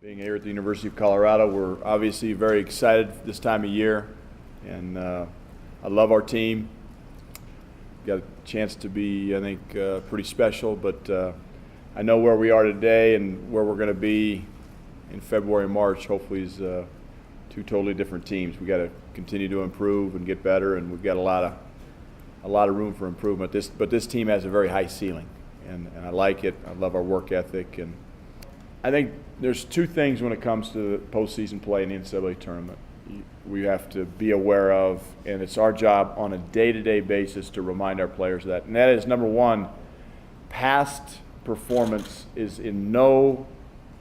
Being here at the University of Colorado, we're obviously very excited this time of year, and I love our team. Got a chance to be, I think, pretty special, but I know where we are today and where we're going to be in February and March, hopefully, is two totally different teams. We got to continue to improve and get better, and we've got a lot of room for improvement. But this team has a very high ceiling, and I like it. I love our work ethic, and I think there's two things when it comes to postseason play in the NCAA tournament we have to be aware of, and it's our job on a day-to-day basis to remind our players of that. And that is, number one, past performance is in no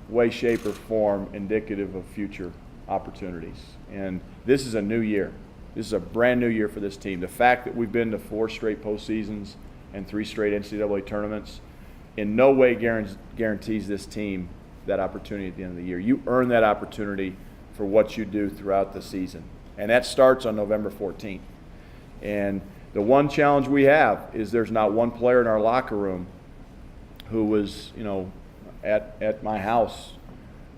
way, shape, or form indicative of future opportunities. And this is a new year. This is a brand new year for this team. The fact that we've been to 4 straight postseasons and 3 straight NCAA tournaments in no way guarantees this team that opportunity at the end of the year. You earn that opportunity for what you do throughout the season. And that starts on November 14th. And the one challenge we have is there's not one player in our locker room who was, at my house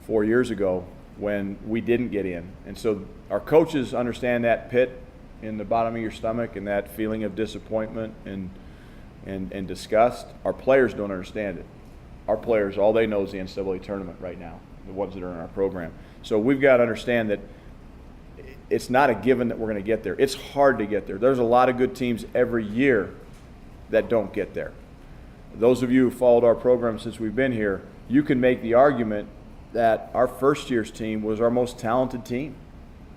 4 years ago when we didn't get in. And so our coaches understand that pit in the bottom of your stomach and that feeling of disappointment and disgust. Our players don't understand it. Our players, all they know is the NCAA tournament right now, the ones that are in our program. So we've got to understand that it's not a given that we're going to get there. It's hard to get there. There's a lot of good teams every year that don't get there. Those of you who followed our program since we've been here, you can make the argument that our first year's team was our most talented team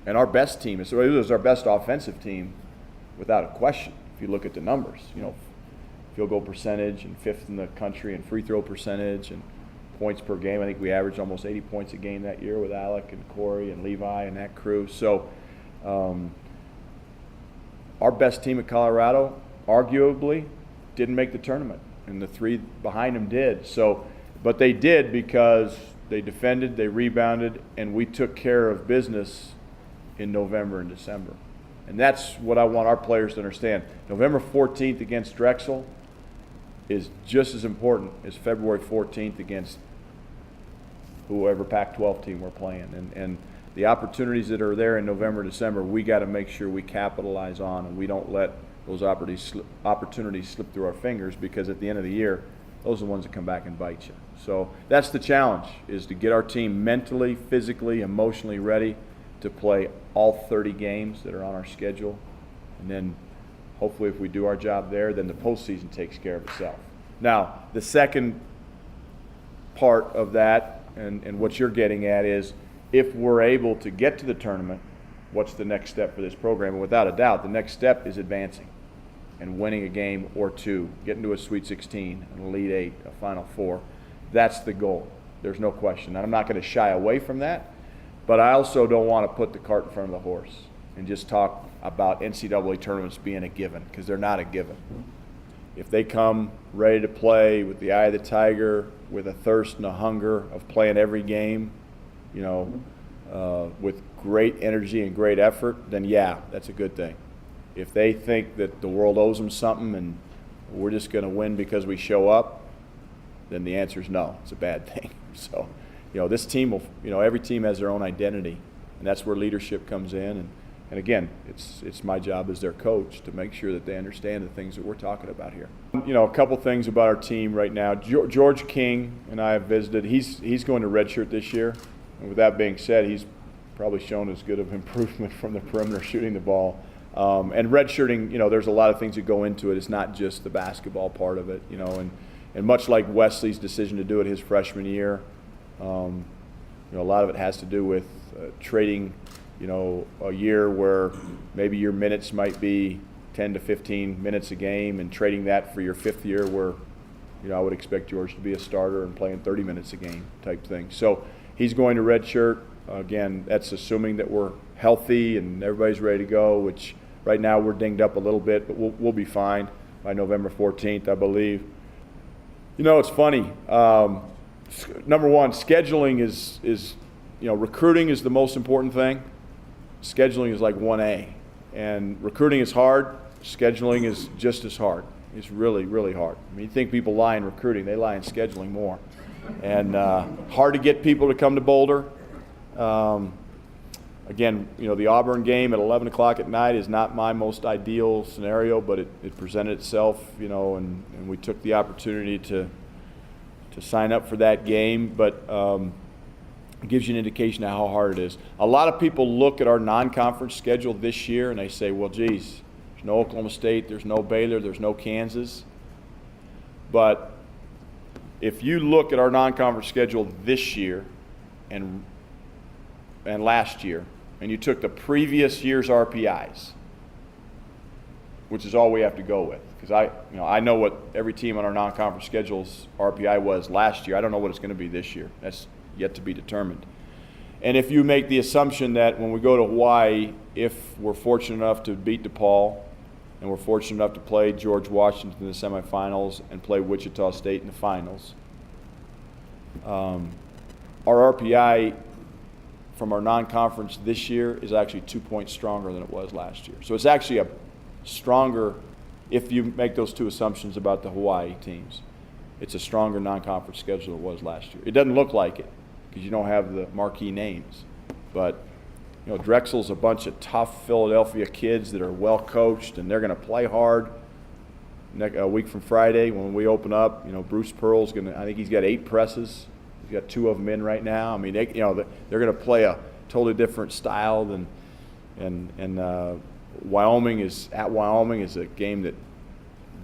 and our best team. So it was our best offensive team without a question if you look at the numbers. Field goal percentage and 5th in the country, and free throw percentage and points per game. I think we averaged almost 80 points a game that year with Alec and Corey and Levi and that crew. So our best team at Colorado arguably didn't make the tournament, and the 3 behind them did. So, but they did because they defended, they rebounded, and we took care of business in November and December. And that's what I want our players to understand. November 14th against Drexel is just as important as February 14th against whoever Pac-12 team we're playing. And the opportunities that are there in November, December, we got to make sure we capitalize on, and we don't let those opportunities slip through our fingers, because at the end of the year, those are the ones that come back and bite you. So that's the challenge, is to get our team mentally, physically, emotionally ready to play all 30 games that are on our schedule. And then hopefully if we do our job there, then the postseason takes care of itself. Now, the second part of that, and what you're getting at, is if we're able to get to the tournament, what's the next step for this program? And without a doubt, the next step is advancing and winning a game or 2, getting to a Sweet 16, an Elite 8, a Final 4. That's the goal. There's no question. And I'm not going to shy away from that, but I also don't want to put the cart in front of the horse and just talk about NCAA tournaments being a given, because they're not a given. If they come ready to play with the eye of the tiger, with a thirst and a hunger of playing every game, with great energy and great effort, then yeah, that's a good thing. If they think that the world owes them something and we're just going to win because we show up, then the answer is no. It's a bad thing. So, this team will, every team has their own identity, and that's where leadership comes in. And again, it's my job as their coach to make sure that they understand the things that we're talking about here. A couple things about our team right now. George King and I have visited. He's going to redshirt this year. And with that being said, he's probably shown as good of improvement from the perimeter shooting the ball. And redshirting, there's a lot of things that go into it. It's not just the basketball part of it, and much like Wesley's decision to do it his freshman year, a lot of it has to do with trading, a year where maybe your minutes might be 10 to 15 minutes a game, and trading that for your 5th year where, I would expect George to be a starter and playing 30 minutes a game type thing. So he's going to redshirt. Again, that's assuming that we're healthy and everybody's ready to go, which right now we're dinged up a little bit, but we'll be fine by November 14th, I believe. It's funny. Number one, scheduling is recruiting is the most important thing. Scheduling is like 1A. And recruiting is hard. Scheduling is just as hard. It's really, really hard. I mean, you think people lie in recruiting. They lie in scheduling more. and hard to get people to come to Boulder. Again, the Auburn game at 11 o'clock at night is not my most ideal scenario, but it presented itself, and we took the opportunity to sign up for that game. But it gives you an indication of how hard it is. A lot of people look at our non-conference schedule this year and they say, well, geez, there's no Oklahoma State, there's no Baylor, there's no Kansas. But if you look at our non-conference schedule this year and last year, and you took the previous year's RPIs, which is all we have to go with, because I know what every team on our non-conference schedule's RPI was last year. I don't know what it's going to be this year. That's yet to be determined. And if you make the assumption that when we go to Hawaii, if we're fortunate enough to beat DePaul, and we're fortunate enough to play George Washington in the semifinals and play Wichita State in the finals, our RPI from our non-conference this year is actually 2 points stronger than it was last year. So it's actually a stronger, if you make those two assumptions about the Hawaii teams, it's a stronger non-conference schedule than it was last year. It doesn't look like it because you don't have the marquee names. But Drexel's a bunch of tough Philadelphia kids that are well coached, and they're going to play hard. A week from Friday when we open up, Bruce Pearl's going to, I think he's got 8 presses. He's got 2 of them in right now. I mean, they're going to play a totally different style than, and Wyoming is a game that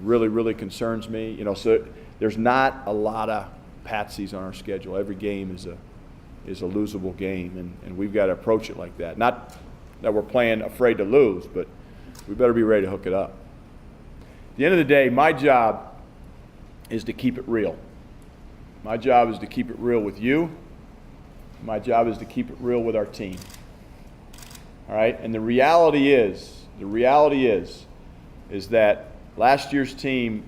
really, really concerns me. So there's not a lot of patsies on our schedule. Every game is a losable game, and we've got to approach it like that. Not that we're playing afraid to lose, but we better be ready to hook it up. At the end of the day, my job is to keep it real. My job is to keep it real with you. My job is to keep it real with our team. All right? And the reality is that last year's team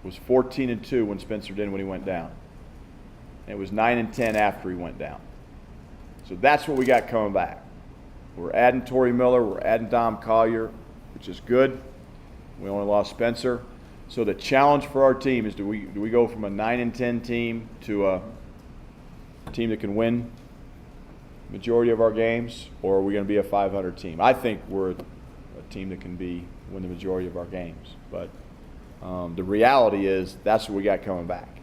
was 14-2 when Spencer Dinwiddie when he went down. And it was 9-10 after he went down. So that's what we got coming back. We're adding Torrey Miller, we're adding Dom Collier, which is good. We only lost Spencer. So the challenge for our team is do we go from a 9-10 team to a team that can win the majority of our games, or are we going to be a 500 team? I think we're a team that can win the majority of our games. But the reality is that's what we got coming back.